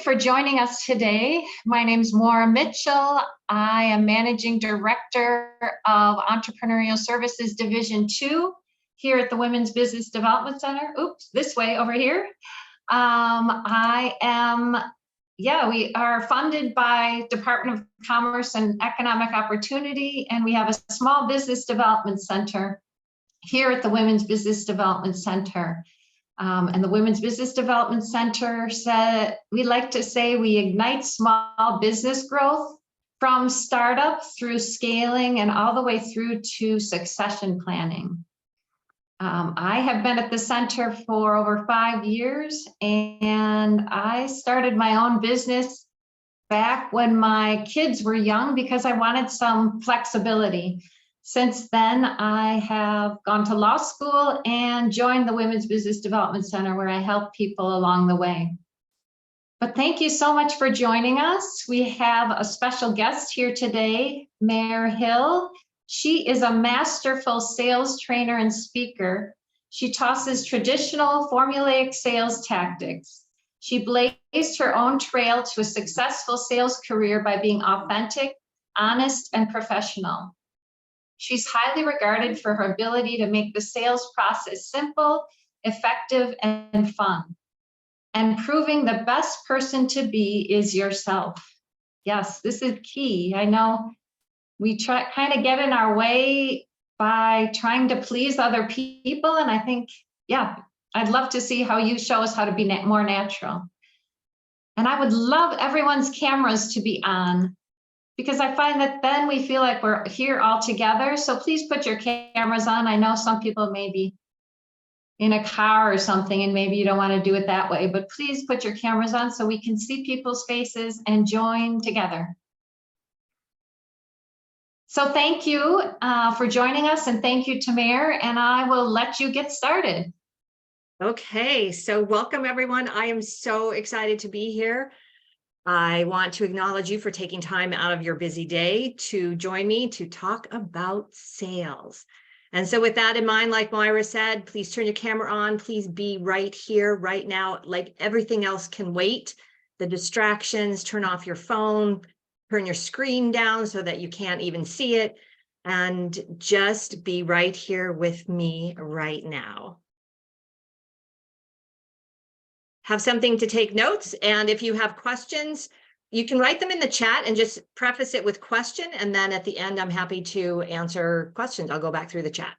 for joining us today. My name is Maura Mitchell. I am Managing Director of Entrepreneurial Services Division 2 here at the Women's Business Development Center. Oops, this way over here. We are funded by Department of Commerce and Economic Opportunity, and we have a small business development center here at the Women's Business Development Center. And the Women's Business Development Center said, we like to say we ignite small business growth from startup through scaling and all the way through to succession planning. I have been at the center for over 5 years, and I started my own business back when my kids were young because I wanted some flexibility. Since then, I have gone to law school and joined the Women's Business Development Center, where I help people along the way. But thank you so much for joining us. We have a special guest here today, Mair Hill. She is a masterful sales trainer and speaker. She tosses traditional formulaic sales tactics. She blazed her own trail to a successful sales career by being authentic, honest, and professional. She's highly regarded for her ability to make the sales process simple, effective, and fun. And proving the best person to be is yourself. Yes, this is key. I know we kind of get in our way by trying to please other people. And I think, I'd love to see how you show us how to be more natural. And I would love everyone's cameras to be on, because I find that then we feel like we're here all together. So please put your cameras on. I know some people may be in a car or something, and maybe you don't want to do it that way, but please put your cameras on so we can see people's faces and join together. So thank you for joining us, and thank you to Mair, and I will let you get started. Okay, so welcome everyone. I am so excited to be here. I want to acknowledge you for taking time out of your busy day to join me to talk about sales. And so with that in mind, like Maira said, please turn your camera on. Please be right here, right now. Like everything else can wait. The distractions, turn off your phone, turn your screen down so that you can't even see it, and just be right here with me right now. Have something to take notes, and if you have questions, you can write them in the chat and just preface it with question, and then at the end, I'm happy to answer questions. I'll go back through the chat.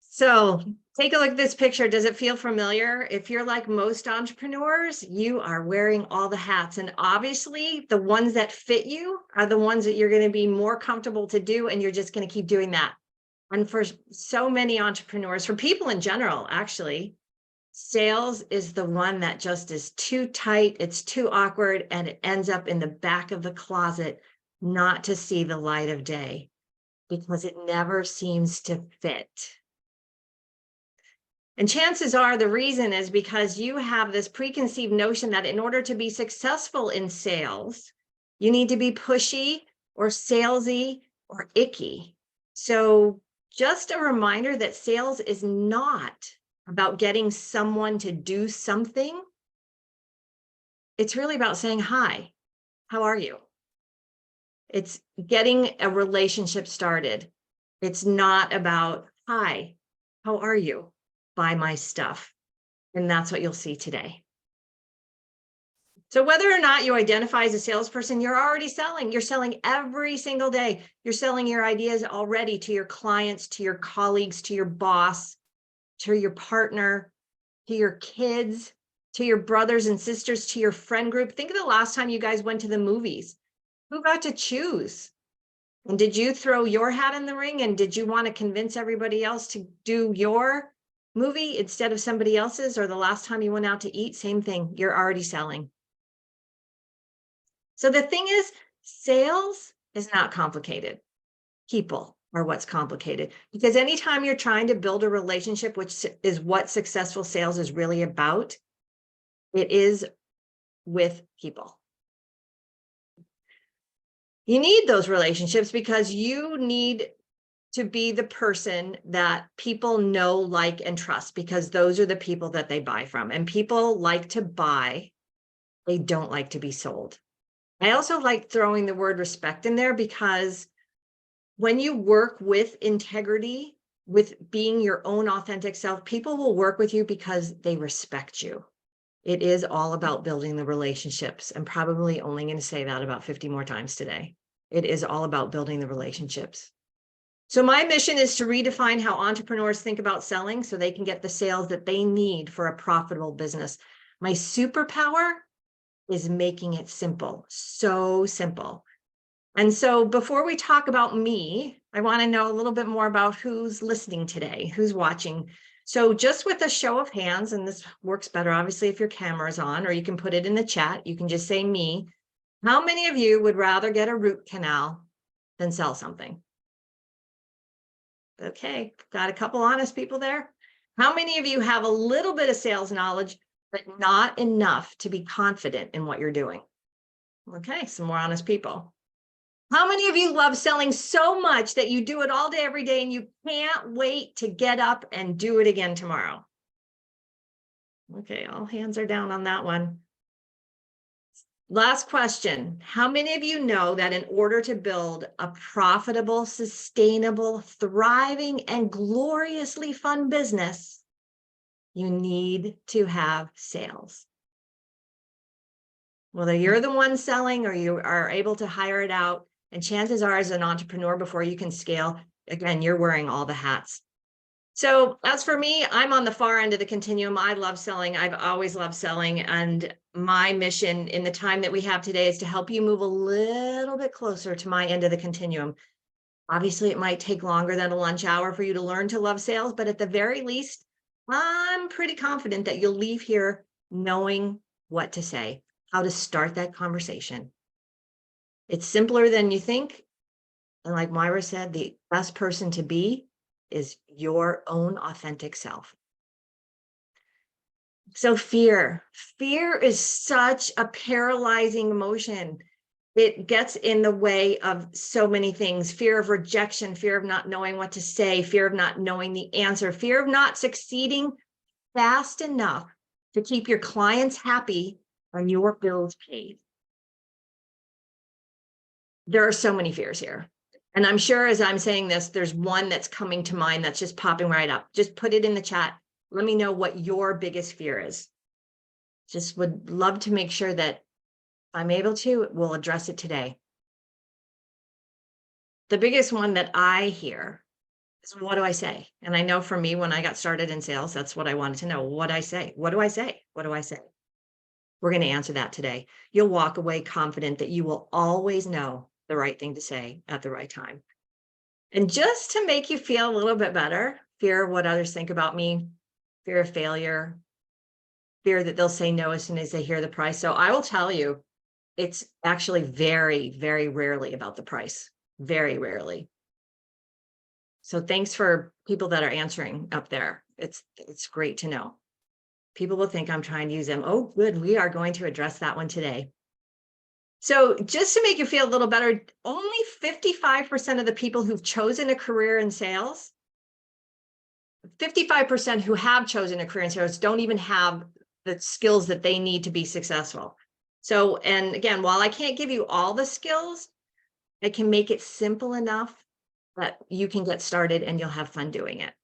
So take a look at this picture. Does it feel familiar? If you're like most entrepreneurs, you are wearing all the hats, and obviously the ones that fit you are the ones that you're going to be more comfortable to do, and you're just going to keep doing that. And for so many entrepreneurs, for people in general, actually, sales is the one that just is too tight, it's too awkward, and it ends up in the back of the closet, not to see the light of day, because it never seems to fit. And chances are the reason is because you have this preconceived notion that in order to be successful in sales, you need to be pushy or salesy or icky. So just a reminder that sales is not about getting someone to do something. It's really about saying, hi, how are you? It's getting a relationship started. It's not about, hi, how are you? Buy my stuff. And that's what you'll see today. So whether or not you identify as a salesperson, you're already selling. You're selling every single day. You're selling your ideas already to your clients, to your colleagues, to your boss, to your partner, to your kids, to your brothers and sisters, to your friend group. Think of the last time you guys went to the movies. Who got to choose? And did you throw your hat in the ring? And did you want to convince everybody else to do your movie instead of somebody else's? Or the last time you went out to eat, same thing. You're already selling. So the thing is, sales is not complicated. People are what's complicated, because anytime you're trying to build a relationship, which is what successful sales is really about, it is with people. You need those relationships because you need to be the person that people know, like, and trust, because those are the people that they buy from. And people like to buy, they don't like to be sold. I also like throwing the word respect in there, because when you work with integrity, with being your own authentic self, people will work with you because they respect you. It is all about building the relationships. I'm probably only going to say that about 50 more times today. It is all about building the relationships. So my mission is to redefine how entrepreneurs think about selling so they can get the sales that they need for a profitable business. My superpower is making it simple, so simple. And so before we talk about me, I want to know a little bit more about who's listening today, who's watching. So just with a show of hands, and this works better, obviously, if your camera's on, or you can put it in the chat, you can just say me. How many of you would rather get a root canal than sell something? Okay, got a couple honest people there. How many of you have a little bit of sales knowledge, but not enough to be confident in what you're doing? Okay, some more honest people. How many of you love selling so much that you do it all day, every day, and you can't wait to get up and do it again tomorrow? Okay, all hands are down on that one. Last question. How many of you know that in order to build a profitable, sustainable, thriving, and gloriously fun business, you need to have sales? Whether you're the one selling or you are able to hire it out, and chances are, as an entrepreneur, before you can scale, again, you're wearing all the hats. So as for me, I'm on the far end of the continuum. I love selling. I've always loved selling. And my mission in the time that we have today is to help you move a little bit closer to my end of the continuum. Obviously, it might take longer than a lunch hour for you to learn to love sales, but at the very least, I'm pretty confident that you'll leave here knowing what to say, how to start that conversation. It's simpler than you think. And like Myra said, the best person to be is your own authentic self. So fear is such a paralyzing emotion. It gets in the way of so many things. Fear of rejection, fear of not knowing what to say, fear of not knowing the answer, fear of not succeeding fast enough to keep your clients happy and your bills paid. There are so many fears here. And I'm sure as I'm saying this, there's one that's coming to mind that's just popping right up. Just put it in the chat. Let me know what your biggest fear is. Just would love to make sure that if I'm able to, we'll address it today. The biggest one that I hear is, what do I say? And I know for me, when I got started in sales, that's what I wanted to know. What I say? What do I say? What do I say? We're going to answer that today. You'll walk away confident that you will always know the right thing to say at the right time. And just to make you feel a little bit better, fear of what others think about me, fear of failure, fear that they'll say no as soon as they hear the price. So I will tell you, it's actually very, very rarely about the price, very rarely. So thanks for people that are answering up there. It's great to know. People will think I'm trying to use them. Oh, good. We are going to address that one today. So just to make you feel a little better, only 55% of the people who've chosen a career in sales, 55% who have chosen a career in sales don't even have the skills that they need to be successful. So, and again, while I can't give you all the skills, I can make it simple enough that you can get started and you'll have fun doing it.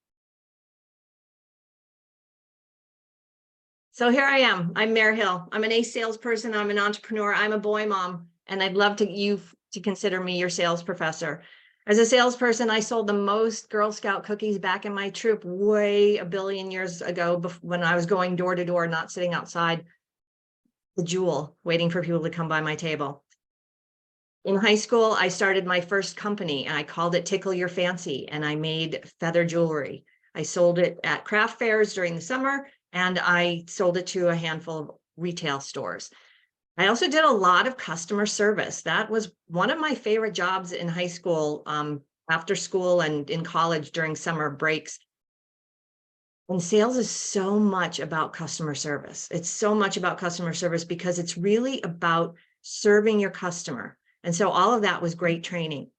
So here I am. I'm Mair Hill. I'm an ace salesperson. I'm an entrepreneur. I'm a boy mom, and I'd love you to consider me your sales professor. As a salesperson, I sold the most Girl Scout cookies back in my troop way a billion years ago when I was going door to door, not sitting outside the Jewel, waiting for people to come by my table. In high school, I started my first company, and I called it Tickle Your Fancy, and I made feather jewelry. I sold it at craft fairs during the summer, and I sold it to a handful of retail stores. I also did a lot of customer service. That was one of my favorite jobs in high school, after school and in college during summer breaks. And sales is so much about customer service. It's so much about customer service because it's really about serving your customer. And so all of that was great training.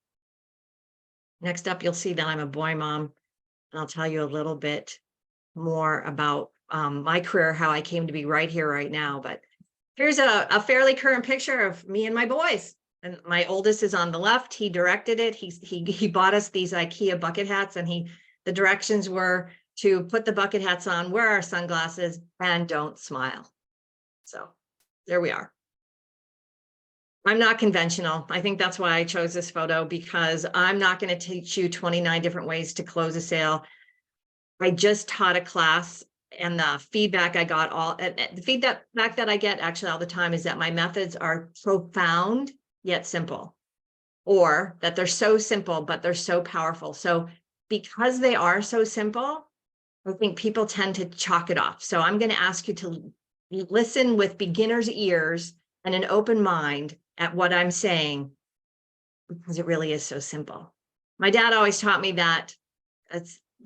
Next up, you'll see that I'm a boy mom, and I'll tell you a little bit more about my career, how I came to be right here, right now. But here's a fairly current picture of me and my boys. And my oldest is on the left. He directed it. He bought us these IKEA bucket hats, and the directions were to put the bucket hats on, wear our sunglasses, and don't smile. So there we are. I'm not conventional. I think that's why I chose this photo, because I'm not going to teach you 29 different ways to close a sale. I just taught a class, and the feedback I got the feedback that I get actually all the time is that my methods are profound yet simple, or that they're so simple, but they're so powerful. So because they are so simple, I think people tend to chalk it off. So I'm going to ask you to listen with beginner's ears and an open mind at what I'm saying, because it really is so simple. My dad always taught me that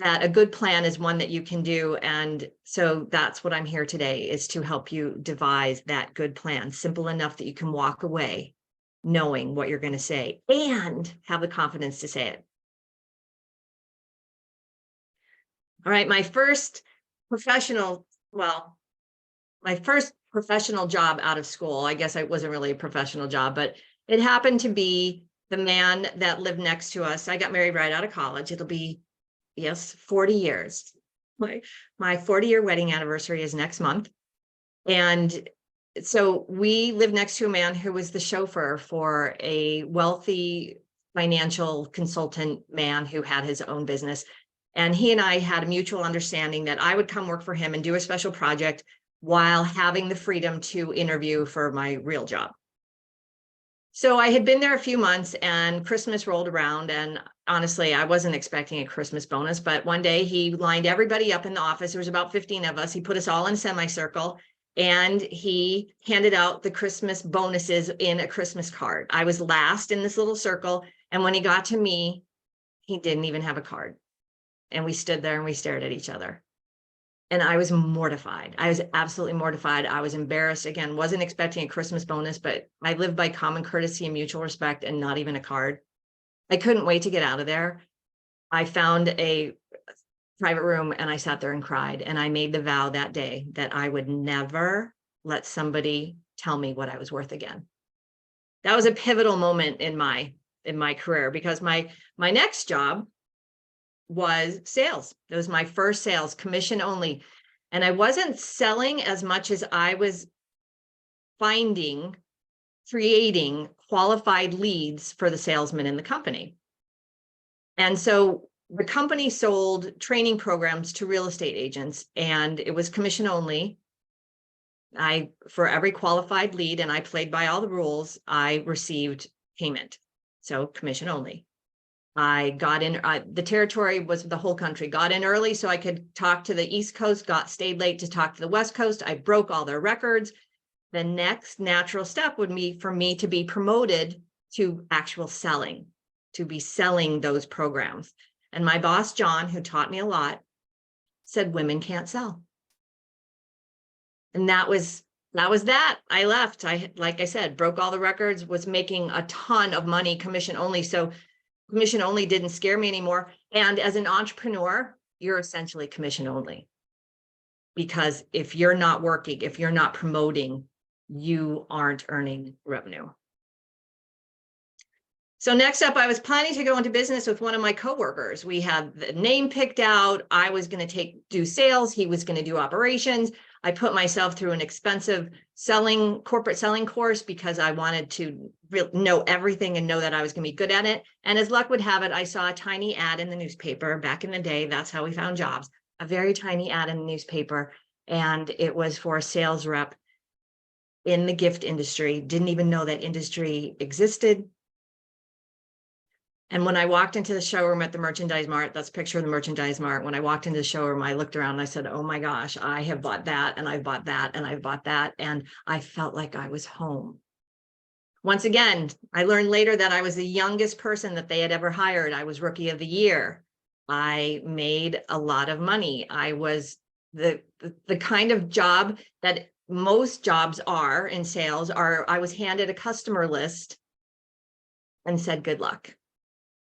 a good plan is one that you can do. And so that's what I'm here today, is to help you devise that good plan, simple enough that you can walk away knowing what you're going to say and have the confidence to say it. All right, my first professional job out of school, I guess it wasn't really a professional job, but it happened to be the man that lived next to us. I got married right out of college. It'll be, yes, 40 years. My 40-year wedding anniversary is next month. And so we lived next to a man who was the chauffeur for a wealthy financial consultant man who had his own business. And he and I had a mutual understanding that I would come work for him and do a special project while having the freedom to interview for my real job. So I had been there a few months, and Christmas rolled around, and honestly, I wasn't expecting a Christmas bonus, but one day he lined everybody up in the office. There was about 15 of us. He put us all in a semicircle, and he handed out the Christmas bonuses in a Christmas card. I was last in this little circle, and when he got to me, he didn't even have a card. And we stood there and we stared at each other. And I was mortified. I was absolutely mortified. I was embarrassed. Again, wasn't expecting a Christmas bonus, but I lived by common courtesy and mutual respect, and not even a card. I couldn't wait to get out of there. I found a private room and I sat there and cried. And I made the vow that day that I would never let somebody tell me what I was worth again. That was a pivotal moment in my career, because my next job was sales. It was my first sales, commission only. And I wasn't selling as much as I was creating qualified leads for the salesmen in the company. And so the company sold training programs to real estate agents, and it was commission only. For every qualified lead, and I played by all the rules, I received payment. So commission only. I got in, the territory was the whole country, got in early so I could talk to the East Coast, stayed late to talk to the West Coast. I broke all their records. The next natural step would be for me to be promoted to actual selling, to be selling those programs. And my boss, John, who taught me a lot, said, women can't sell. And that was that. I left. Like I said, broke all the records, was making a ton of money, commission only. So commission only didn't scare me anymore. And as an entrepreneur, you're essentially commission only. Because if you're not working, if you're not promoting, you aren't earning revenue. So next up, I was planning to go into business with one of my coworkers. We had the name picked out. I was going to do sales. He was going to do operations. I put myself through an expensive corporate selling course because I wanted to know everything and know that I was going to be good at it. And as luck would have it, I saw a tiny ad in the newspaper back in the day. That's how we found jobs. A very tiny ad in the newspaper. And it was for a sales rep in the gift industry. Didn't even know that industry existed. And when I walked into the showroom at the Merchandise Mart, that's a picture of the Merchandise Mart. When I walked into the showroom, I looked around and I said, oh my gosh, I have bought that, and I've bought that, and I've bought that. And I felt like I was home. Once again, I learned later that I was the youngest person that they had ever hired. I was Rookie of the Year. I made a lot of money. I was the kind of job that most jobs are in sales I was handed a customer list and said, good luck.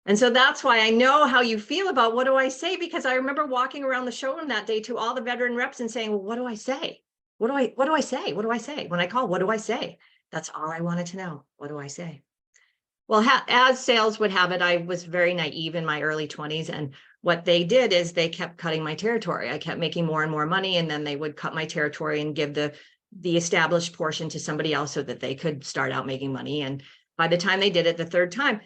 And so that's why I know how you feel about what do I say, because I remember walking around the showroom that day to all the veteran reps and saying, well, what do I say? What do I say? What do I say? When I call, what do I say? That's all I wanted to know. What do I say? Well, as sales would have it, I was very naive in my early 20s. And what they did is they kept cutting my territory. I kept making more and more money, and then they would cut my territory and give the established portion to somebody else so that they could start out making money. And by the time they did it the third time,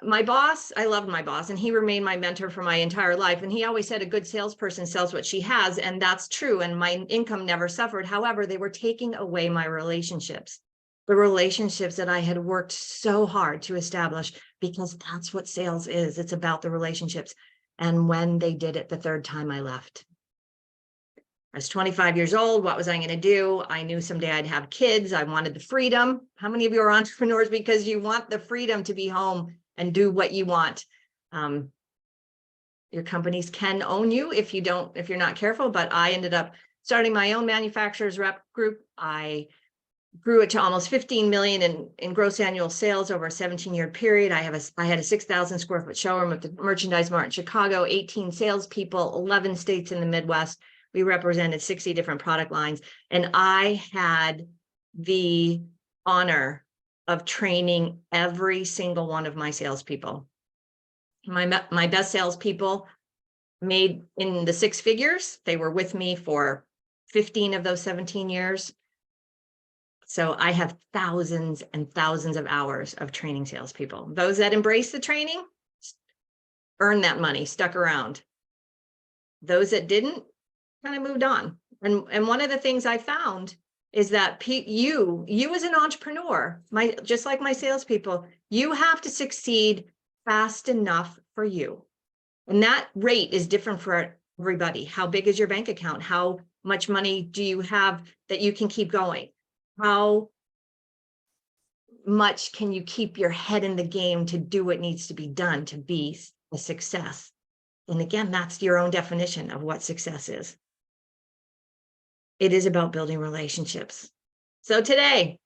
my boss, I loved my boss, and he remained my mentor for my entire life. And he always said a good salesperson sells what she has. And that's true. And my income never suffered. However, they were taking away my relationships, the relationships that I had worked so hard to establish, because that's what sales is. It's about the relationships. And when they did it the third time, I left. I was 25 years old. What was I going to do? I knew someday I'd have kids. I wanted the freedom. How many of you are entrepreneurs because you want the freedom to be home and do what you want? Your companies can own you if you're not careful, but I ended up starting my own manufacturers rep group. I grew it to almost 15 million in gross annual sales over a 17-year period. I had a 6,000 square foot showroom at the Merchandise Mart in Chicago, 18 salespeople, 11 states in the Midwest. We represented 60 different product lines. And I had the honor of training every single one of my salespeople. My best salespeople made in the six figures. They were with me for 15 of those 17 years. So I have thousands and thousands of hours of training salespeople. Those that embraced the training earned that money, stuck around. Those that didn't kind of moved on. And one of the things I found is that you as an entrepreneur, just like my salespeople, you have to succeed fast enough for you. And that rate is different for everybody. How big is your bank account? How much money do you have that you can keep going? How much can you keep your head in the game to do what needs to be done to be a success? And again, that's your own definition of what success is. It is about building relationships. So today,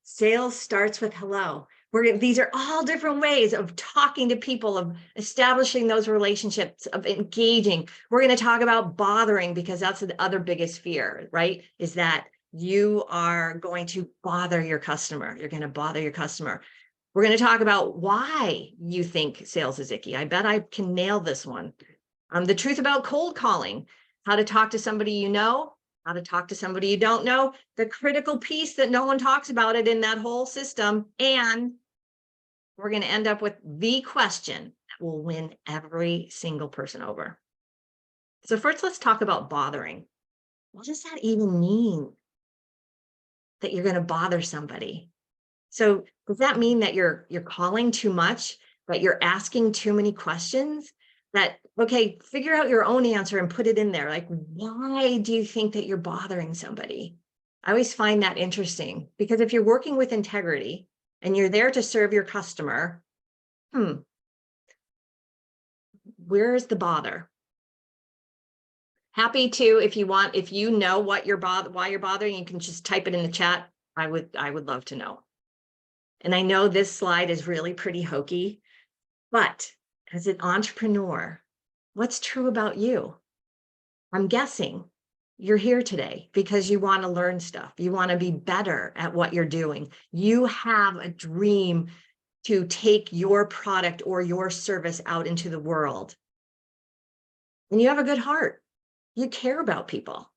sales starts with hello. These are all different ways of talking to people, of establishing those relationships, of engaging. We're going to talk about bothering, because that's the other biggest fear, right? Is that you are going to bother your customer. You're going to bother your customer. We're going to talk about why you think sales is icky. I bet I can nail this one. The truth about cold calling, how to talk to somebody you know, how to talk to somebody you don't know, the critical piece that no one talks about it in that whole system. And we're going to end up with the question that will win every single person over. So first, let's talk about bothering. What does that even mean? That you're going to bother somebody? So does that mean that you're calling too much, that you're asking too many questions? That, okay, figure out your own answer and put it in there. Like, why do you think that you're bothering somebody? I always find that interesting, because if you're working with integrity and you're there to serve your customer, where is the bother? Happy to, if you know what why you're bothering, you can just type it in the chat. I would love to know. And I know this slide is really pretty hokey, but as an entrepreneur, what's true about you? I'm guessing you're here today because you want to learn stuff. You want to be better at what you're doing. You have a dream to take your product or your service out into the world. And you have a good heart. You care about people.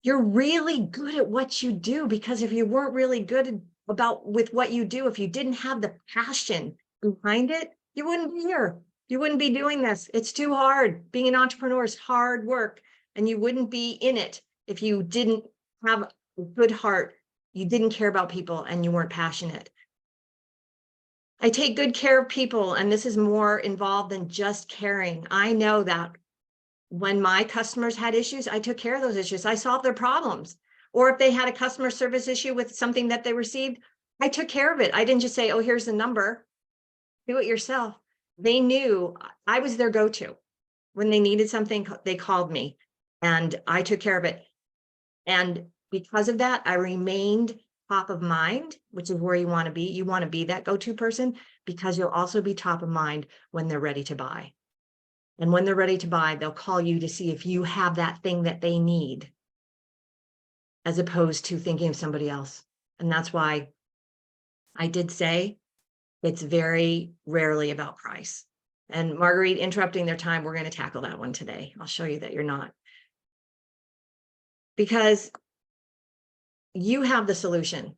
You're really good at what you do, because if you weren't really good with what you do, if you didn't have the passion behind it, you wouldn't be here. You wouldn't be doing this. It's too hard. Being an entrepreneur is hard work, and you wouldn't be in it if you didn't have a good heart, you didn't care about people, and you weren't passionate. I take good care of people, and this is more involved than just caring. I know that when my customers had issues, I took care of those issues. I solved their problems. Or if they had a customer service issue with something that they received, I took care of it. I didn't just say, oh, here's the number. Do it yourself. They knew I was their go-to. When they needed something, they called me, and I took care of it. And because of that, I remained top of mind, which is where you want to be. You want to be that go-to person because you'll also be top of mind when they're ready to buy. And when they're ready to buy, they'll call you to see if you have that thing that they need, as opposed to thinking of somebody else. And that's why I did say it's very rarely about price. And Marguerite, interrupting their time, we're going to tackle that one today. I'll show you that you're not. Because you have the solution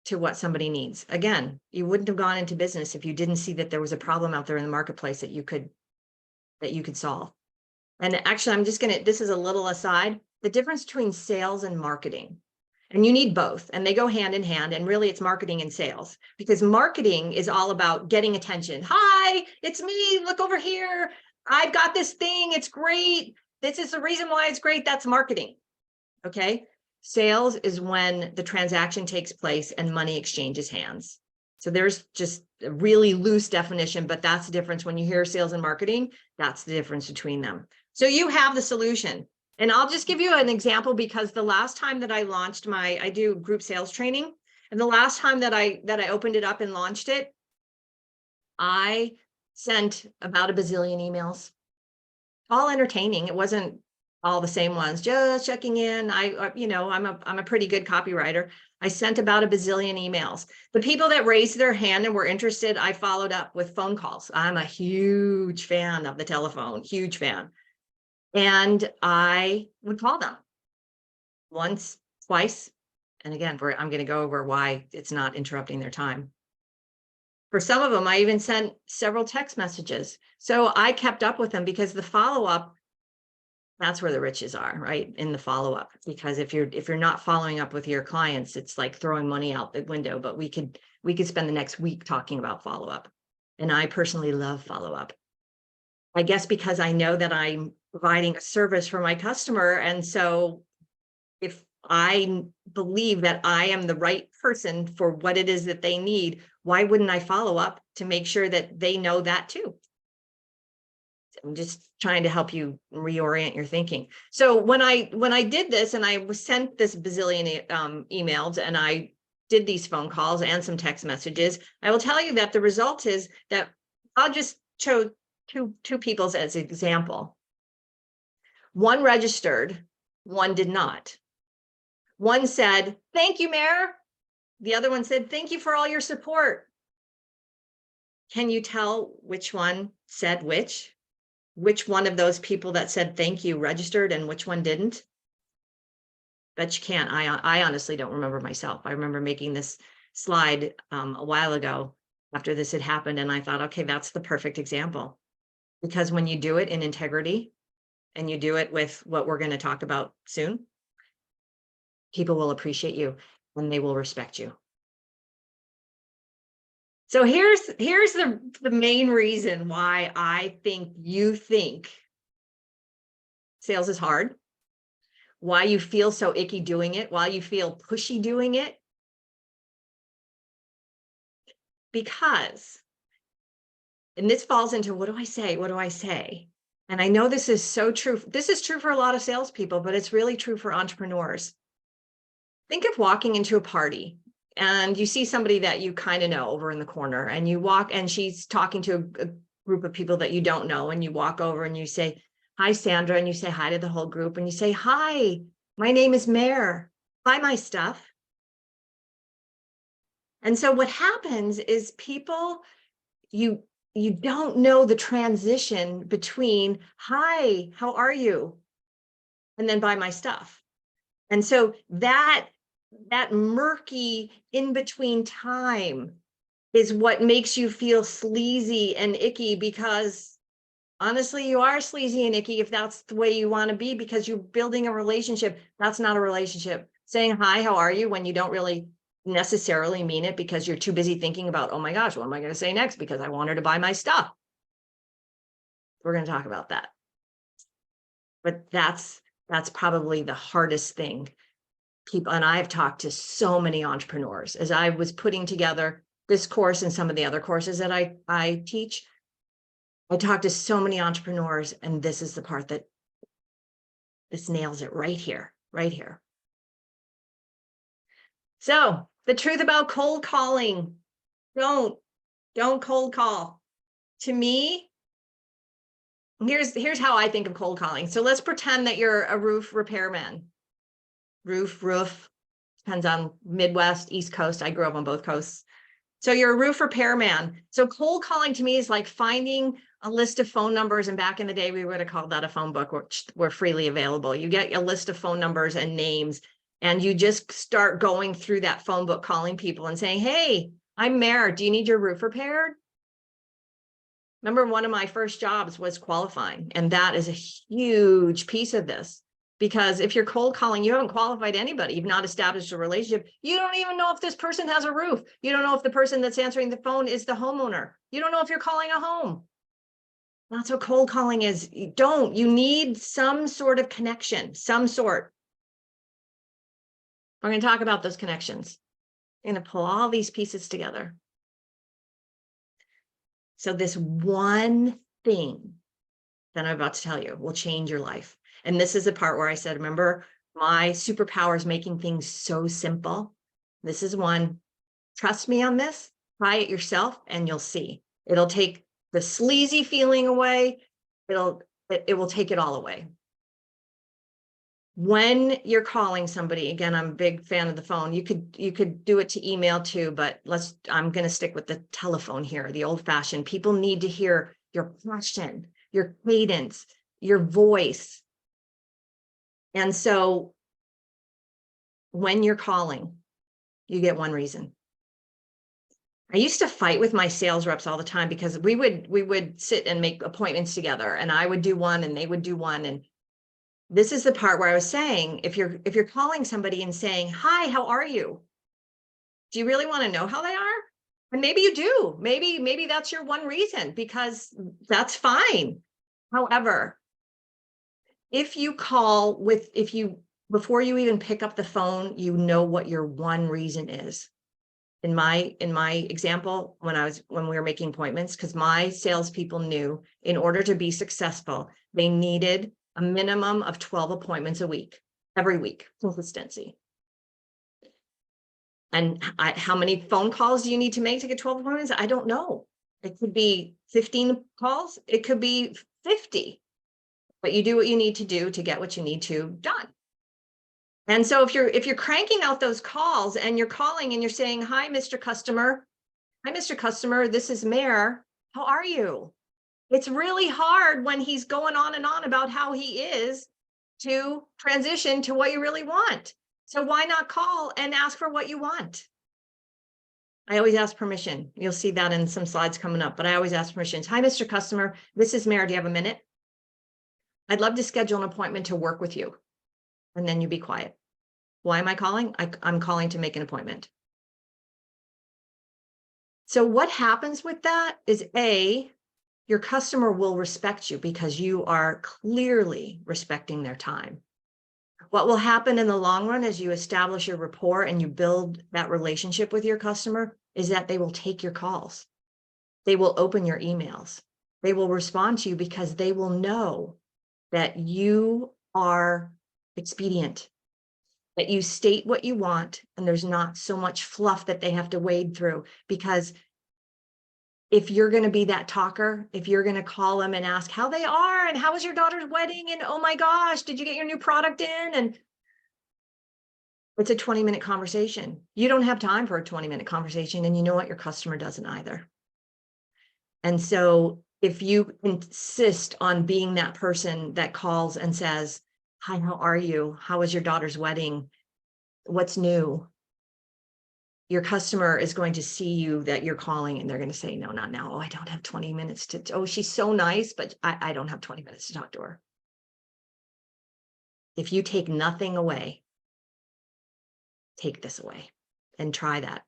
to what somebody needs. Again, you wouldn't have gone into business if you didn't see that there was a problem out there in the marketplace that you could solve. And actually, I'm just gonna, this is a little aside, the difference between sales and marketing. And you need both, and they go hand in hand, and really it's marketing and sales, because marketing is all about getting attention. Hi, it's me, look over here. I've got this thing, it's great. This is the reason why it's great. That's marketing, okay? Sales is when the transaction takes place and money exchanges hands. So there's just a really loose definition, but that's the difference. When you hear sales and marketing, that's the difference between them. So you have the solution. And I'll just give you an example, because the last time that I launched I do group sales training. And the last time that I opened it up and launched it, I sent about a bazillion emails, all entertaining. It wasn't all the same ones, just checking in. I'm a pretty good copywriter. I sent about a bazillion emails. The people that raised their hand and were interested, I followed up with phone calls. I'm a huge fan of the telephone, huge fan. And I would call them once, twice. And again, I'm going to go over why it's not interrupting their time. For some of them, I even sent several text messages. So I kept up with them, because the follow-up, that's where the riches are, right? In the follow-up. Because if you're not following up with your clients, it's like throwing money out the window. But we could spend the next week talking about follow-up. And I personally love follow-up. I guess because I know that I'm providing a service for my customer. And so if I believe that I am the right person for what it is that they need, why wouldn't I follow up to make sure that they know that too? I'm just trying to help you reorient your thinking. So when I did this, and I was sent this bazillion emails, and I did these phone calls and some text messages, I will tell you that the result is that I'll just show two people's as an example. One registered, one did not. One said, "Thank you, Mair." The other one said, "Thank you for all your support." Can you tell which one said which? Which one of those people that said thank you registered and which one didn't? Bet you can't. I honestly don't remember myself. I remember making this slide a while ago after this had happened, and I thought, okay, that's the perfect example. Because when you do it in integrity, and you do it with what we're going to talk about soon, people will appreciate you and they will respect you. So here's the main reason why I think you think sales is hard, why you feel so icky doing it, why you feel pushy doing it. Because, and this falls into, what do I say? What do I say? And I know this is so true. This is true for a lot of salespeople, but it's really true for entrepreneurs. Think of walking into a party and you see somebody that you kind of know over in the corner, and you walk, and she's talking to a group of people that you don't know, and you walk over and you say, "Hi, Sandra," and you say hi to the whole group, and you say, "Hi, my name is Mair. Buy my stuff." And so what happens is people, you don't know the transition between "Hi, how are you?" and then "buy my stuff." And so that murky in between time is what makes you feel sleazy and icky, because honestly, you are sleazy and icky if that's the way you want to be, because you're building a relationship. That's not a relationship. Saying "Hi, how are you?" when you don't really necessarily mean it, because you're too busy thinking about, "Oh my gosh, what am I going to say next? Because I want her to buy my stuff." We're going to talk about that. But that's probably the hardest thing. People, and I've talked to so many entrepreneurs as I was putting together this course and some of the other courses that I teach. I talked to so many entrepreneurs, and this is the part that this nails it right here, right here. So The truth about cold calling. Don't cold call. To me, here's how I think of cold calling. So let's pretend that you're a roof repairman. Roof, depends on Midwest, East Coast. I grew up on both coasts. So you're a roof repairman. So cold calling to me is like finding a list of phone numbers. And back in the day, we would have called that a phone book, which were freely available. You get a list of phone numbers and names, and you just start going through that phone book, calling people and saying, hey, I'm Mair. Do you need your roof repaired? Remember, one of my first jobs was qualifying. And that is a huge piece of this. Because if you're cold calling, you haven't qualified anybody. You've not established a relationship. You don't even know if this person has a roof. You don't know if the person that's answering the phone is the homeowner. You don't know if you're calling a home. That's what cold calling is. You need some sort of connection, some sort. We're going to talk about those connections. I'm going to pull all these pieces together. So this one thing that I'm about to tell you will change your life. And this is the part where I said, remember, my superpower is making things so simple. This is one. Trust me on this. Try it yourself and you'll see. It'll take the sleazy feeling away. It will take it all away. When you're calling somebody, again, I'm a big fan of the phone. You could do it to email too, but I'm going to stick with the telephone here, the old fashioned. People need to hear your passion, your cadence, your voice. And so when you're calling, you get one reason. I used to fight with my sales reps all the time because we would sit and make appointments together, and I would do one and they would do one. And this is the part where I was saying, if you're calling somebody and saying, hi, how are you? Do you really want to know how they are? And maybe you do. Maybe that's your one reason, because that's fine. However, if you call before you even pick up the phone, you know what your one reason is. In my example, when we were making appointments, because my salespeople knew in order to be successful, they needed a minimum of 12 appointments a week, every week, consistency. And how many phone calls do you need to make to get 12 appointments? I don't know. It could be 15 calls. It could be 50. But you do what you need to do to get what you need to done. And so if you're cranking out those calls and you're calling and you're saying, hi, Mr. Customer. Hi, Mr. Customer. This is Mair. How are you? It's really hard when he's going on and on about how he is to transition to what you really want. So why not call and ask for what you want? I always ask permission. You'll see that in some slides coming up, but I always ask permissions. Hi, Mr. Customer. This is Mair. Do you have a minute? I'd love to schedule an appointment to work with you. And then you be quiet. Why am I calling? I'm calling to make an appointment. So what happens with that is your customer will respect you because you are clearly respecting their time. What will happen in the long run as you establish your rapport and you build that relationship with your customer is that they will take your calls. They will open your emails. They will respond to you because they will know that you are expedient, that you state what you want, and there's not so much fluff that they have to wade through. Because if you're going to be that talker, if you're going to call them and ask how they are and how was your daughter's wedding and oh my gosh, did you get your new product in? And it's a 20-minute conversation. You don't have time for a 20-minute conversation, and you know what? Your customer doesn't either. And so if you insist on being that person that calls and says, hi, how are you? How was your daughter's wedding? What's new? Your customer is going to see you that you're calling and they're going to say, no, not now. Oh, I don't have 20 minutes oh, she's so nice, but I don't have 20 minutes to talk to her. If you take nothing away, take this away and try that.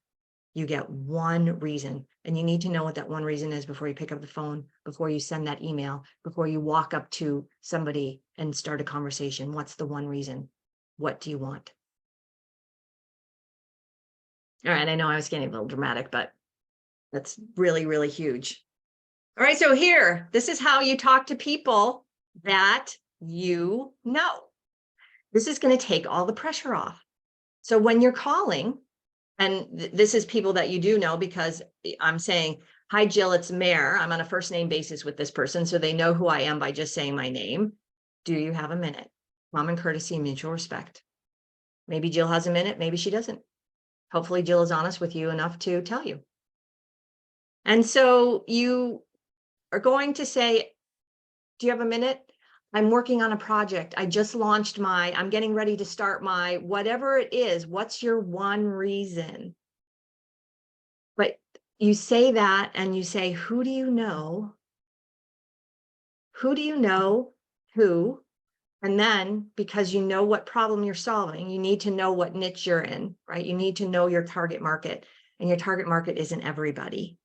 You get one reason, and you need to know what that one reason is before you pick up the phone, before you send that email, before you walk up to somebody and start a conversation. What's the one reason? What do you want? All right, I know I was getting a little dramatic, but that's really, really huge. All right, so this is how you talk to people that you know. This is going to take all the pressure off. So when you're calling And this is people that you do know, because I'm saying, hi, Jill, it's Mair. I'm on a first name basis with this person, so they know who I am by just saying my name. Do you have a minute? Common courtesy, mutual respect. Maybe Jill has a minute, maybe she doesn't. Hopefully Jill is honest with you enough to tell you. And so you are going to say, do you have a minute? I'm working on a project. I just launched I'm getting ready to start my, whatever it is. What's your one reason? But you say that and you say, who do you know? Who do you know who? And then, because you know what problem you're solving, you need to know what niche you're in, right? You need to know your target market, and your target market isn't everybody.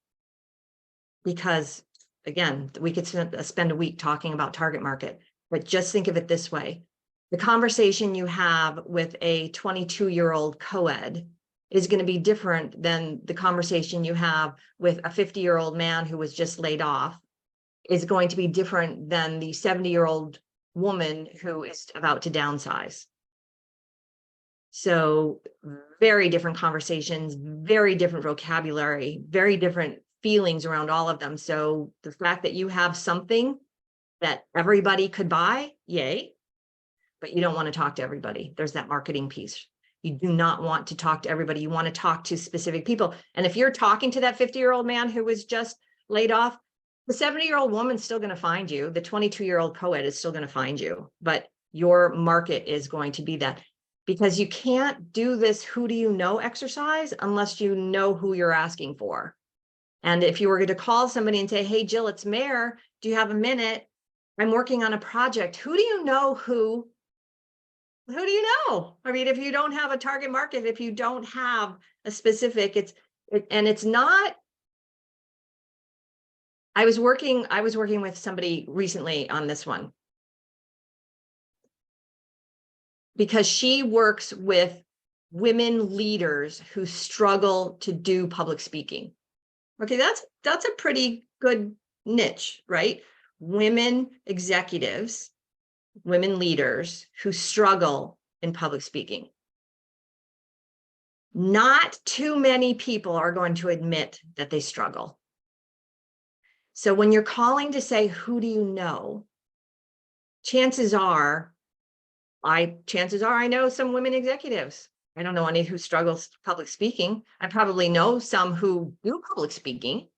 Because again, we could spend a week talking about target market, but just think of it this way. The conversation you have with a 22-year-old co-ed is going to be different than the conversation you have with a 50-year-old man who was just laid off, is going to be different than the 70-year-old woman who is about to downsize. So very different conversations, very different vocabulary, very different feelings around all of them. So the fact that you have something that everybody could buy, yay, but you don't want to talk to everybody. There's that marketing piece. You do not want to talk to everybody. You want to talk to specific people. And if you're talking to that 50-year-old man who was just laid off, the 70-year-old woman's still going to find you. The 22-year-old co-ed is still going to find you, but your market is going to be that, because you can't do this who do you know exercise unless you know who you're asking for. And if you were going to call somebody and say, hey, Jill, it's Mair, do you have a minute? I'm working on a project. Who do you know who do you know? I mean, if you don't have a target market, if you don't have a specific, it's not. I was working with somebody recently on this one, because she works with women leaders who struggle to do public speaking. Okay, that's a pretty good niche, right? Women executives, women leaders who struggle in public speaking. Not too many people are going to admit that they struggle. So when you're calling to say, who do you know? Chances are I know some women executives. I don't know any who struggles public speaking. I probably know some who do public speaking,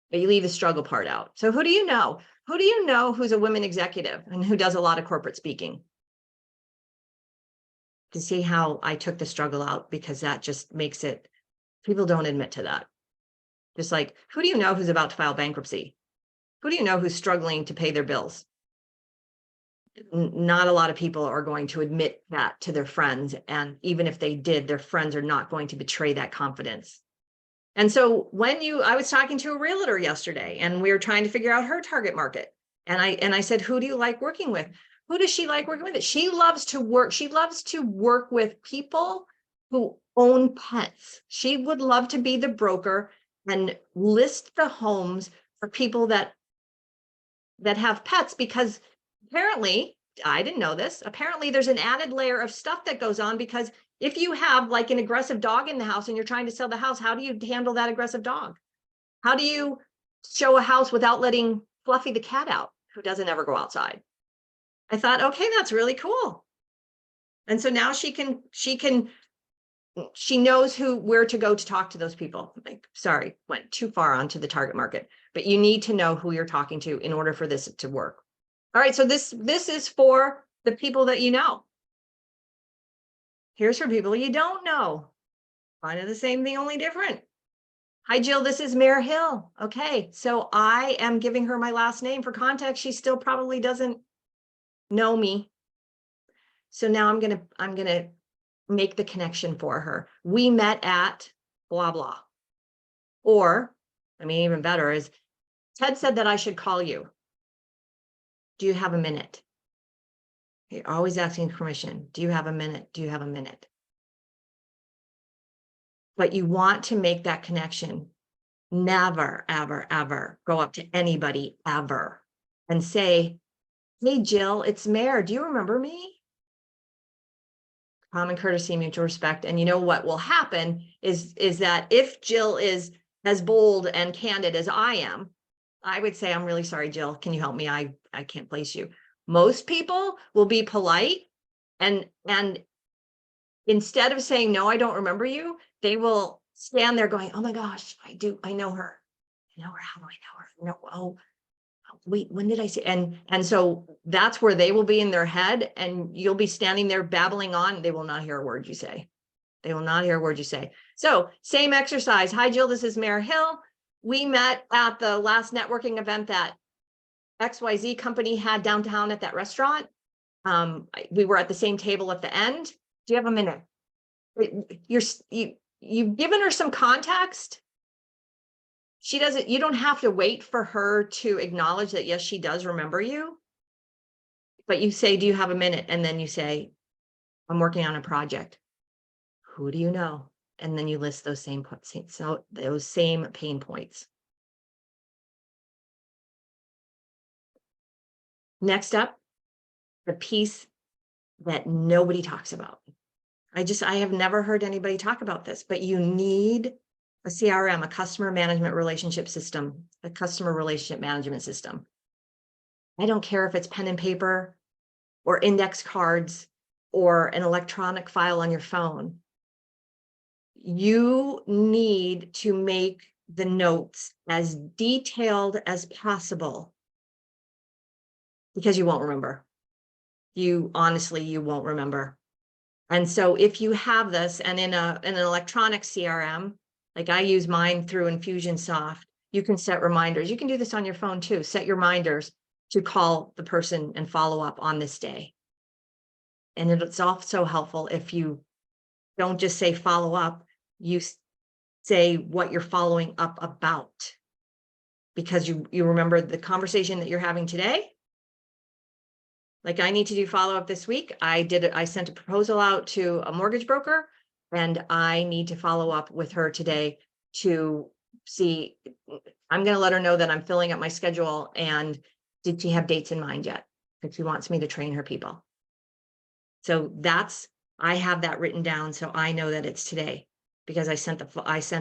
but you leave the struggle part out. So who do you know? Who do you know who's a women executive and who does a lot of corporate speaking? To see how I took the struggle out, because that just makes it, people don't admit to that. Just like, who do you know who's about to file bankruptcy? Who do you know who's struggling to pay their bills? Not a lot of people are going to admit that to their friends. And even if they did, their friends are not going to betray that confidence. And so I was talking to a realtor yesterday, and we were trying to figure out her target market. And I said, who do you like working with? Who does she like working with? She loves to work with people who own pets. She would love to be the broker and list the homes for people that have pets, because apparently, I didn't know this, apparently there's an added layer of stuff that goes on, because if you have like an aggressive dog in the house and you're trying to sell the house, how do you handle that aggressive dog? How do you show a house without letting Fluffy the cat out, who doesn't ever go outside? I thought, okay, that's really cool. And so now she knows where to go to talk to those people. Like, sorry, went too far onto the target market, but you need to know who you're talking to in order for this to work. All right, so this is for the people that you know. Here's for people you don't know. Kind of the same thing, only different. Hi, Jill, this is Mair Hill. Okay, so I am giving her my last name for context. She still probably doesn't know me. So now I'm gonna make the connection for her. We met at blah, blah. Or, I mean, even better is, Ted said that I should call you. Do you have a minute? You're always asking permission. Do you have a minute? Do you have a minute? But you want to make that connection. Never, ever, ever go up to anybody ever and say, hey, Jill, it's Mair. Do you remember me? Common courtesy, mutual respect. And you know what will happen is that if Jill is as bold and candid as I am, I would say, I'm really sorry, Jill, can you help me? I can't place you. Most people will be polite and instead of saying, no, I don't remember you, they will stand there going, oh my gosh, I know her. I know her. How do I know her? No, oh, wait, when did I see? And so that's where they will be in their head, and you'll be standing there babbling on. They will not hear a word you say. They will not hear a word you say. So same exercise. Hi, Jill, this is Mair Hill. We met at the last networking event that XYZ company had downtown at that restaurant. We were at the same table at the end. Do you have a minute? You've given her some context. She doesn't, you don't have to wait for her to acknowledge that, yes, she does remember you. But you say, do you have a minute? And then you say, I'm working on a project. Who do you know? And then you list those same points. So those same pain points. Next up, the piece that nobody talks about. I have never heard anybody talk about this, but you need a CRM, a customer management relationship system, a customer relationship management system. I don't care if it's pen and paper or index cards or an electronic file on your phone. You need to make the notes as detailed as possible because you won't remember. You won't remember. And so if you have this and in an electronic CRM, like I use mine through Infusionsoft, you can set reminders. You can do this on your phone too. Set your reminders to call the person and follow up on this day. And it's also helpful if you don't just say follow up, you say what you're following up about, because you remember the conversation that you're having today. Like I need to do follow up this week. I sent a proposal out to a mortgage broker, and I need to follow up with her today to see, I'm going to let her know that I'm filling up my schedule, and did she have dates in mind yet? If she wants me to train her people. So I have that written down, so I know that it's today, because I sent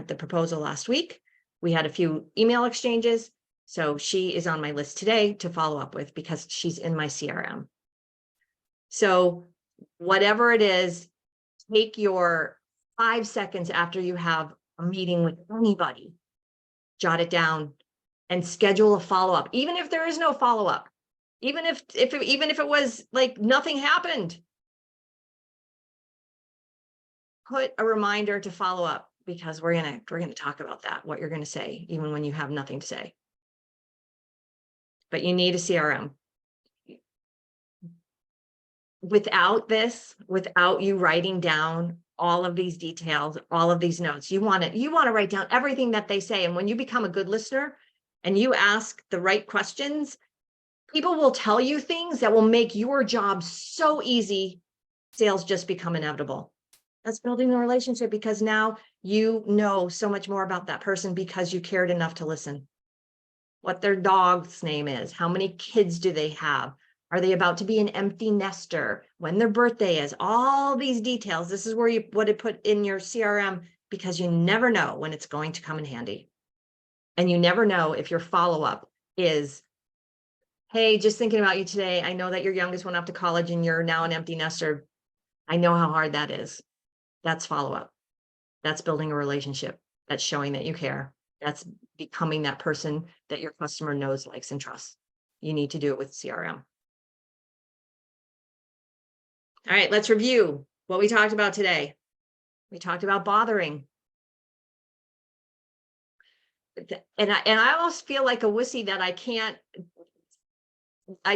the proposal last week. We had a few email exchanges. So she is on my list today to follow up with because she's in my CRM. So whatever it is, take your 5 seconds after you have a meeting with anybody, jot it down and schedule a follow-up. Even if there is no follow-up, even if it was like nothing happened, put a reminder to follow up, because we're gonna talk about that, what you're gonna say, even when you have nothing to say. But you need a CRM. Without this, without you writing down all of these details, all of these notes, you want to write down everything that they say. And when you become a good listener and you ask the right questions, people will tell you things that will make your job so easy. Sales just become inevitable. That's building a relationship, because now you know so much more about that person because you cared enough to listen. What their dog's name is, how many kids do they have? Are they about to be an empty nester? When their birthday is? All these details. This is where you want to put in your CRM, because you never know when it's going to come in handy. And you never know if your follow-up is, hey, just thinking about you today. I know that your youngest went off to college and you're now an empty nester. I know how hard that is. That's follow-up. That's building a relationship. That's showing that you care. That's becoming that person that your customer knows, likes, and trusts. You need to do it with CRM. All right, let's review what we talked about today. We talked about bothering. And I almost feel like a wussy that I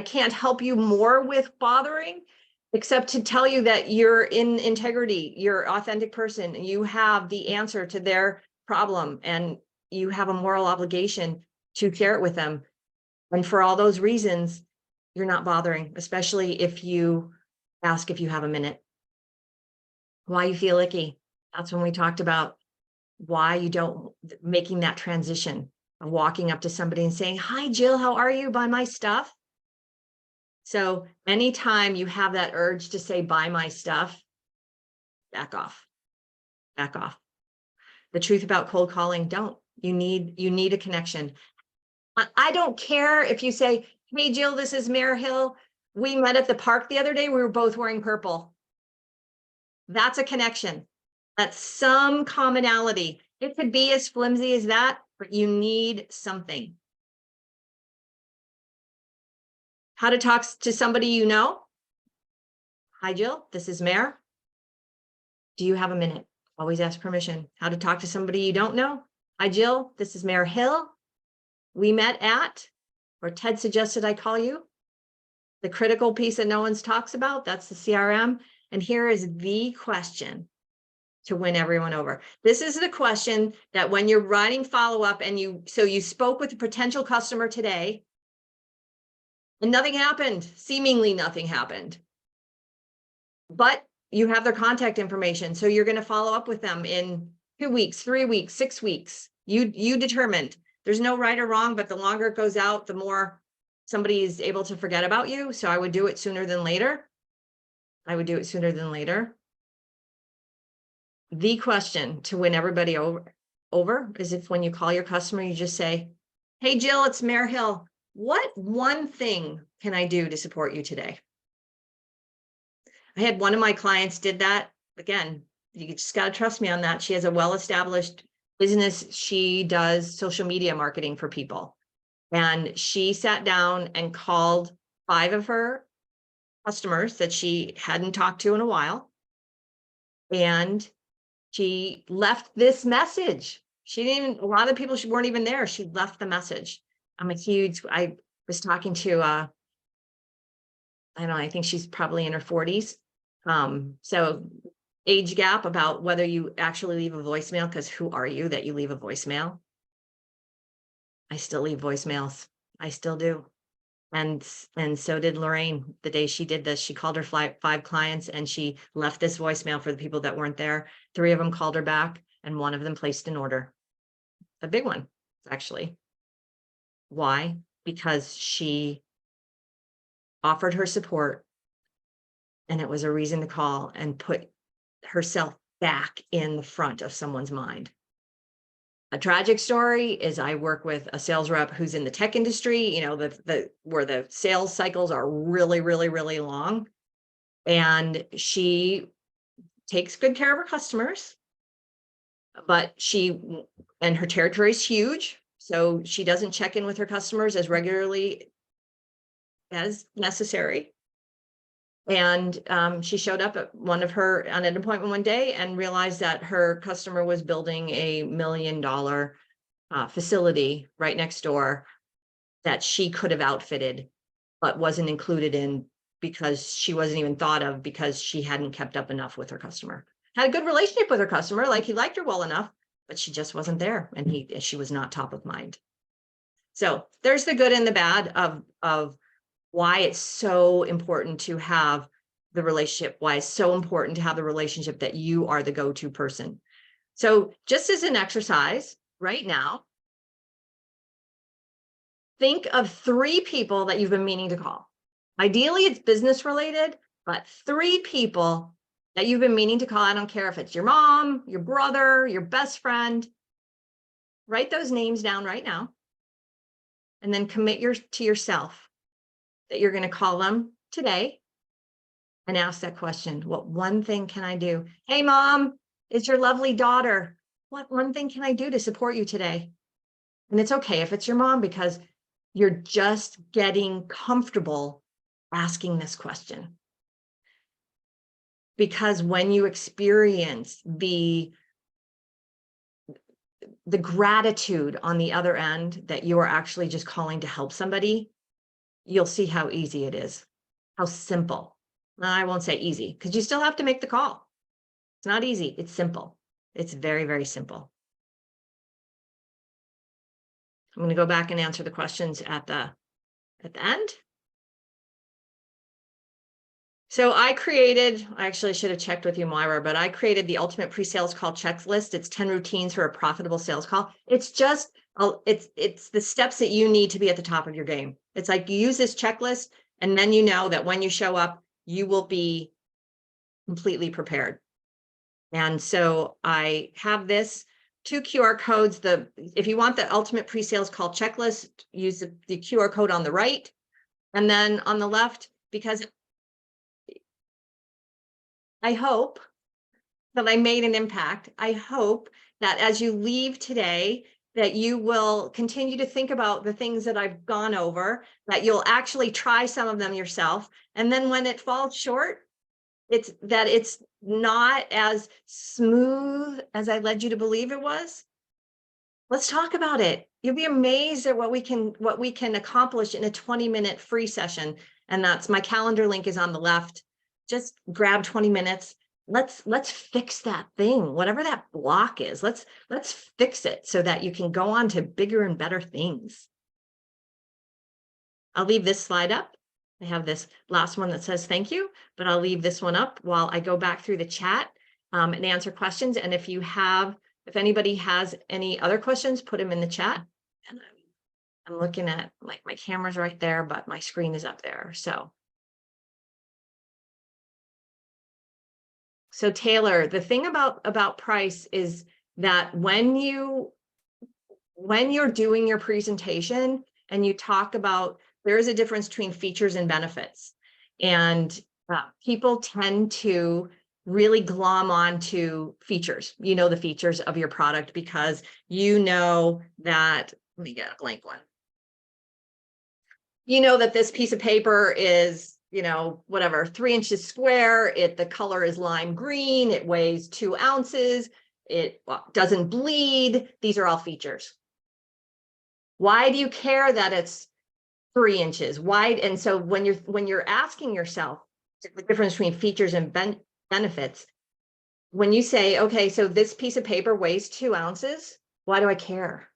can't help you more with bothering, except to tell you that you're in integrity, you're an authentic person, and you have the answer to their problem, and you have a moral obligation to share it with them. And for all those reasons, you're not bothering, especially if you ask if you have a minute. Why you feel icky. That's when we talked about why you don't, making that transition of walking up to somebody and saying, hi, Jill, how are you? Buy my stuff. So anytime you have that urge to say, buy my stuff, back off, back off. The truth about cold calling, don't. You need a connection. I don't care if you say, hey, Jill, this is Mair Hill. We met at the park the other day. We were both wearing purple. That's a connection. That's some commonality. It could be as flimsy as that, but you need something. How to talk to somebody you know. Hi, Jill, this is Mair. Do you have a minute? Always ask permission. How to talk to somebody you don't know. Hi, Jill, this is Mair Hill. We met at, or Ted suggested I call you. The critical piece that no one talks about, that's the CRM. And here is the question to win everyone over. This is the question that when you're writing follow-up and you spoke with a potential customer today and nothing happened, seemingly nothing happened, but you have their contact information. So you're going to follow up with them in 2 weeks, 3 weeks, 6 weeks. You determined. There's no right or wrong, but the longer it goes out, the more somebody is able to forget about you. So I would do it sooner than later. I would do it sooner than later. The question to win everybody over is if when you call your customer, you just say, hey, Jill, it's Mair Hill. What one thing can I do to support you today? I had one of my clients did that. Again, you just got to trust me on that. She has a well-established business. She does social media marketing for people. And she sat down and called 5 of her customers that she hadn't talked to in a while. And she left this message. She didn't, a lot of people weren't even there. She left the message. I was talking to, I don't know, I think she's probably in her 40s. So age gap about whether you actually leave a voicemail, because who are you that you leave a voicemail? I still leave voicemails. I still do. And so did Lorraine. The day she did this, she called her 5 clients and she left this voicemail for the people that weren't there. 3 of them called her back and 1 of them placed an order. A big one, actually. Why? Because she offered her support and it was a reason to call and put herself back in the front of someone's mind. A tragic story is I work with a sales rep who's in the tech industry, you know, where the sales cycles are really, really, really long. And she takes good care of her customers, but and her territory is huge. So she doesn't check in with her customers as regularly as necessary. And she showed up at on an appointment one day and realized that her customer was building a $1 million facility right next door that she could have outfitted, but wasn't included in because she wasn't even thought of because she hadn't kept up enough with her customer. Had a good relationship with her customer, like he liked her well enough, but she just wasn't there and she was not top of mind. So there's the good and the bad of why it's so important to have the relationship, why it's so important to have the relationship that you are the go-to person. So just as an exercise right now, think of 3 people that you've been meaning to call. Ideally, it's business related, but 3 people that you've been meaning to call. I don't care if it's your mom, your brother, your best friend. Write those names down right now and then commit to yourself that you're going to call them today and ask that question. What one thing can I do? Hey, Mom, it's your lovely daughter. What one thing can I do to support you today? And it's okay if it's your mom because you're just getting comfortable asking this question. Because when you experience the gratitude on the other end that you are actually just calling to help somebody, you'll see how easy it is, how simple. I won't say easy because you still have to make the call. It's not easy. It's simple. It's very, very simple. I'm going to go back and answer the questions at the end. So I actually should have checked with you, Myra, but I created the ultimate pre-sales call checklist. It's 10 routines for a profitable sales call. It's just, it's the steps that you need to be at the top of your game. It's like you use this checklist and then you know that when you show up, you will be completely prepared. And so I have this 2 QR codes. If you want the ultimate pre-sales call checklist, use the QR code on the right. And then on the left, because I hope that I made an impact. I hope that as you leave today, that you will continue to think about the things that I've gone over, that you'll actually try some of them yourself. And then when it falls short, it's not as smooth as I led you to believe it was. Let's talk about it. You'll be amazed at what we can accomplish in a 20-minute free session. And that's my calendar link is on the left. Just grab 20 minutes. Let's fix that thing, whatever that block is. Let's fix it so that you can go on to bigger and better things. I'll leave this slide up. I have this last one that says thank you, but I'll leave this one up while I go back through the chat and answer questions. And if anybody has any other questions, put them in the chat. And I'm looking at my camera's right there, but my screen is up there. So Taylor, the thing about price is that when you're doing your presentation and you talk about, there is a difference between features and benefits. And people tend to really glom on to features. You know the features of your product because you know that, let me get a blank one. You know that this piece of paper is, whatever, 3 inches square. The color is lime green. It weighs 2 ounces. It doesn't bleed. These are all features. Why do you care that it's 3 inches wide? And so when you're asking yourself the difference between features and benefits, when you say, okay, so this piece of paper weighs 2 ounces, why do I care?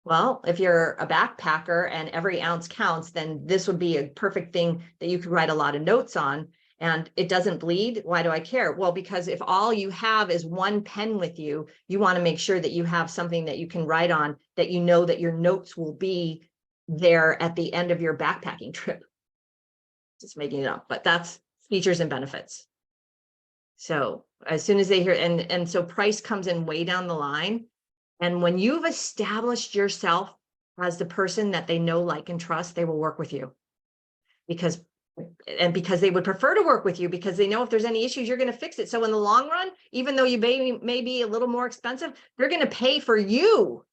Well, if you're a backpacker and every ounce counts, then this would be a perfect thing that you could write a lot of notes on. And it doesn't bleed. Why do I care? Well, because if all you have is one pen with you, you want to make sure that you have something that you can write on, that you know that your notes will be there at the end of your backpacking trip. Just making it up, but that's features and benefits. So as soon as they hear, and so price comes in way down the line. And when you've established yourself as the person that they know, like, and trust, they will work with you because they would prefer to work with you because they know if there's any issues, you're going to fix it. So in the long run, even though you may be a little more expensive, they're going to pay for you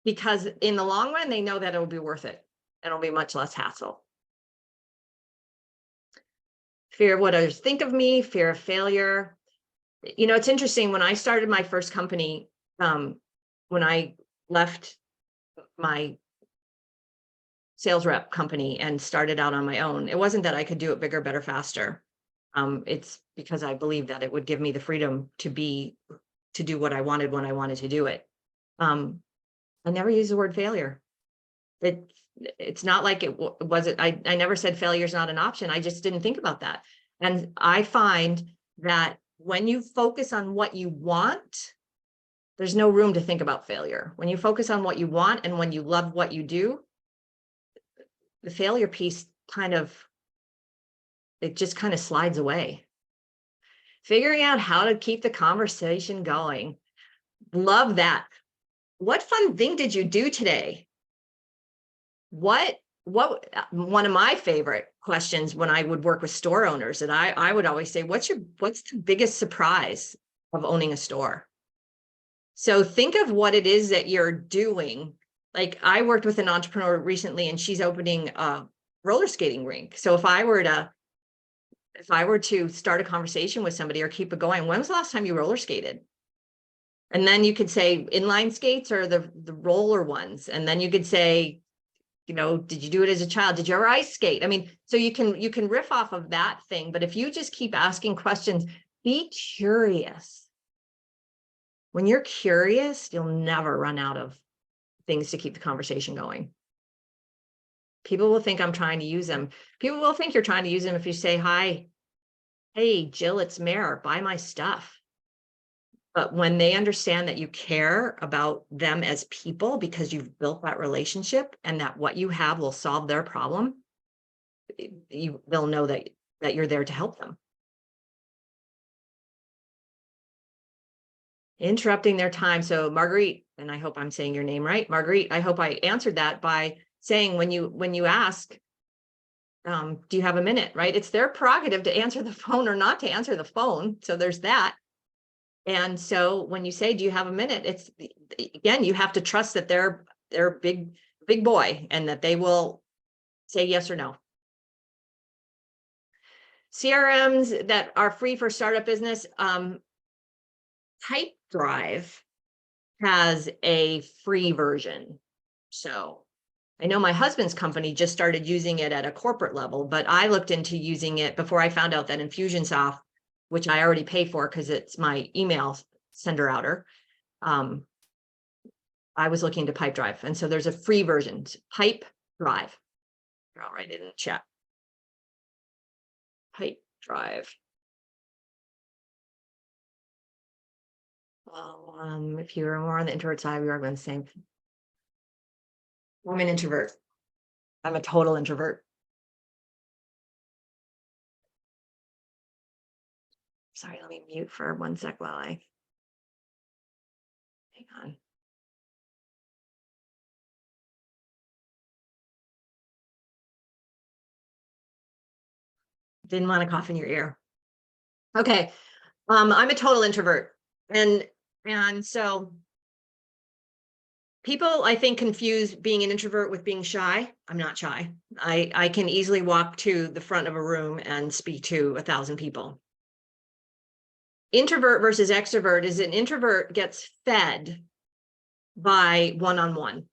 because in the long run, they know that it'll be worth it. It'll be much less hassle. Fear of what others think of me, fear of failure. It's interesting. When I started my first company, when I left my sales rep company and started out on my own, it wasn't that I could do it bigger, better, faster. It's because I believed that it would give me the freedom to do what I wanted when I wanted to do it. I never used the word failure. It's not like it wasn't, I never said failure is not an option. I just didn't think about that. And I find that when you focus on what you want, there's no room to think about failure. When you focus on what you want and when you love what you do, the failure piece just kind of slides away. Figuring out how to keep the conversation going. Love that. What fun thing did you do today? What one of my favorite questions when I would work with store owners that I would always say, what's the biggest surprise of owning a store? So think of what it is that you're doing. Like I worked with an entrepreneur recently and she's opening a roller skating rink. So if I were to start a conversation with somebody or keep it going, when was the last time you roller skated? And then you could say inline skates or the roller ones. And then you could say, did you do it as a child? Did you ever ice skate? I mean, so you can riff off of that thing, but if you just keep asking questions, be curious. When you're curious, you'll never run out of things to keep the conversation going. People will think I'm trying to use them. People will think you're trying to use them if you say, hi, hey, Jill, it's Mair, buy my stuff. But when they understand that you care about them as people because you've built that relationship and that what you have will solve their problem, they'll know that you're there to help them. Interrupting their time. So Marguerite, and I hope I'm saying your name right, Marguerite, I hope I answered that by saying when you ask, do you have a minute, right? It's their prerogative to answer the phone or not to answer the phone. So there's that. And so when you say, do you have a minute? It's, again, you have to trust that they're big boy and that they will say yes or no. CRMs that are free for startup business, Pipedrive has a free version. So I know my husband's company just started using it at a corporate level, but I looked into using it before I found out that Infusionsoft, which I already pay for because it's my email sender outer, I was looking to Pipedrive. And so there's a free version, Pipedrive. I'll write it in the chat. Pipedrive. Well, if you're more on the introvert side, we are going the same. I'm an introvert. I'm a total introvert. Sorry, let me mute for 1 sec while I hang on. Didn't want to cough in your ear. Okay. I'm a total introvert. And so people, I think, confuse being an introvert with being shy. I'm not shy. I can easily walk to the front of a room and speak to 1,000 people. Introvert versus extrovert is an introvert gets fed by one-on-one.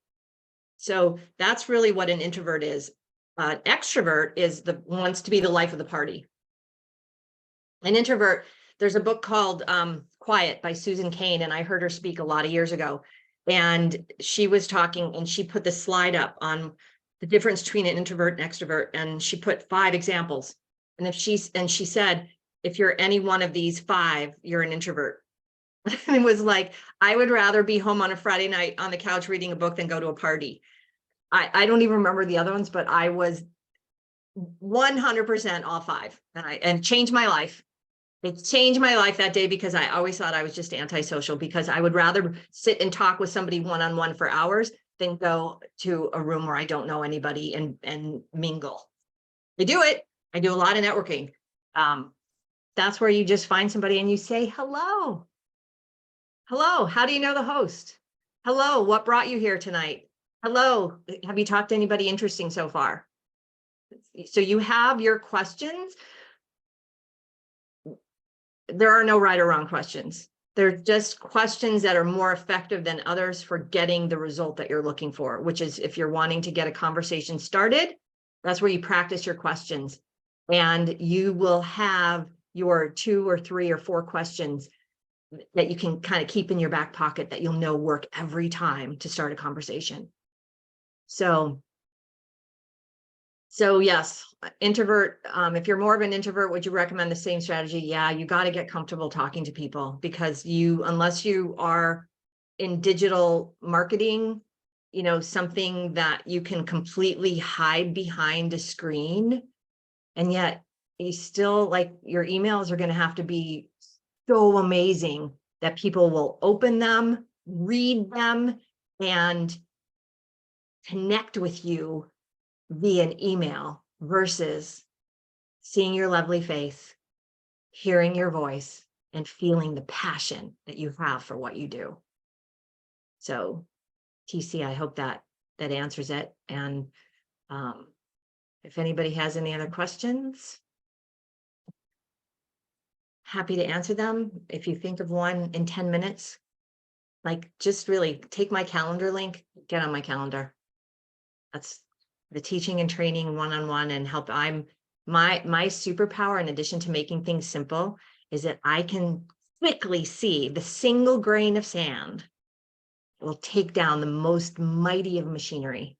So that's really what an introvert is. Extrovert is wants to be the life of the party. An introvert, there's a book called Quiet by Susan Cain, and I heard her speak a lot of years ago. And she was talking, and she put the slide up on the difference between an introvert and extrovert, and she put 5 examples. And she said, if you're any one of these 5, you're an introvert. It was like, I would rather be home on a Friday night on the couch reading a book than go to a party. I don't even remember the other ones, but I was 100% all 5, and changed my life. It changed my life that day because I always thought I was just antisocial, because I would rather sit and talk with somebody one-on-one for hours than go to a room where I don't know anybody and mingle. I do it. I do a lot of networking. That's where you just find somebody and you say, hello. Hello, how do you know the host? Hello, what brought you here tonight? Hello, have you talked to anybody interesting so far? So you have your questions. There are no right or wrong questions. They're just questions that are more effective than others for getting the result that you're looking for, which is if you're wanting to get a conversation started, that's where you practice your questions. And you will have your 2 or 3 or 4 questions that you can kind of keep in your back pocket that you'll know work every time to start a conversation. So yes, introvert. If you're more of an introvert, would you recommend the same strategy? Yeah, you got to get comfortable talking to people, because unless you are in digital marketing, something that you can completely hide behind a screen, and yet you still, like, your emails are going to have to be so amazing that people will open them, read them, and connect with you via an email versus seeing your lovely face, hearing your voice, and feeling the passion that you have for what you do. So TC, I hope that answers it. And if anybody has any other questions, happy to answer them. If you think of one in 10 minutes, like, just really take my calendar link, get on my calendar. That's the teaching and training one-on-one and help. My superpower, in addition to making things simple, is that I can quickly see the single grain of sand will take down the most mighty of machinery.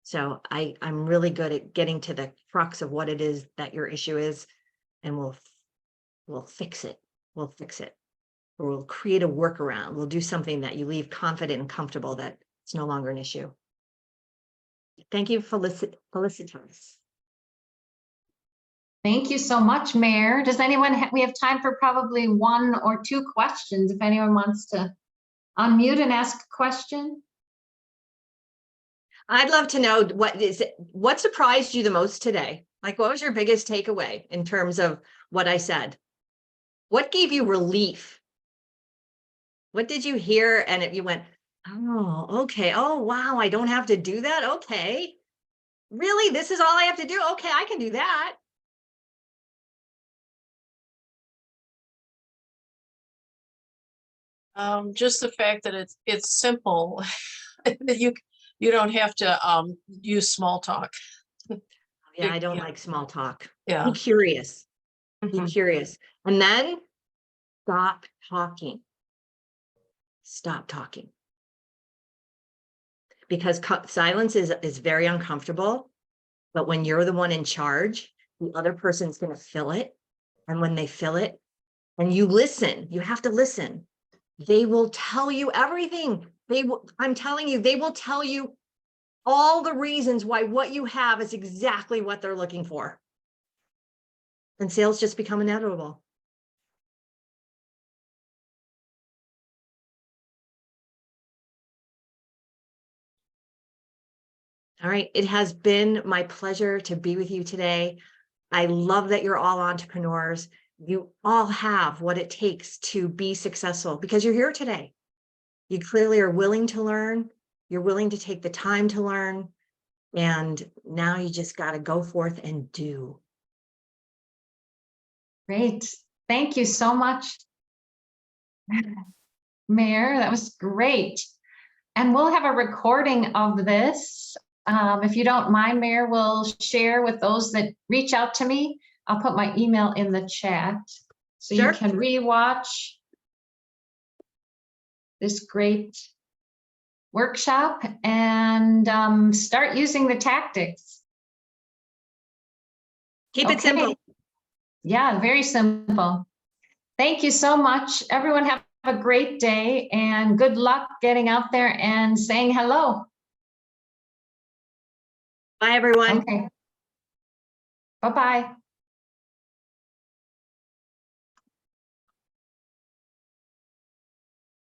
So I'm really good at getting to the crux of what it is that your issue is, and we'll fix it. We'll fix it. Or we'll create a workaround. We'll do something that you leave confident and comfortable that it's no longer an issue. Thank you, Felicitas. Thank you so much, Mayor. Does anyone, we have time for probably 1 or 2 questions if anyone wants to unmute and ask a question. I'd love to know what surprised you the most today? Like, what was your biggest takeaway in terms of what I said? What gave you relief? What did you hear and you went, oh, okay. Oh, wow, I don't have to do that. Okay. Really? This is all I have to do? Okay, I can do that. Just the fact that it's simple, that you don't have to use small talk. Yeah, I don't Yeah. like small talk. Yeah. Be curious. Be Mhm. curious. And then stop talking. Stop talking. Because silence is very uncomfortable. But when you're the one in charge, the other person's going to fill it. And when they fill it, and you listen, you have to listen. They will tell you everything. I'm telling you, they will tell you all the reasons why what you have is exactly what they're looking for. And sales just become inevitable. All right. It has been my pleasure to be with you today. I love that you're all entrepreneurs. You all have what it takes to be successful because you're here today. You clearly are willing to learn. You're willing to take the time to learn. And now you just got to go forth and do. Great. Thank you so much, Mayor. That was great. And we'll have a recording of this. If you don't mind, Mayor, we'll share with those that reach out to me. I'll put my email in the chat so Sure. you can rewatch this great workshop and start using the tactics. Keep it simple. Yeah, very simple. Thank you so much. Everyone have a great day and good luck getting out there and saying hello. Bye, everyone. Okay. Bye-bye.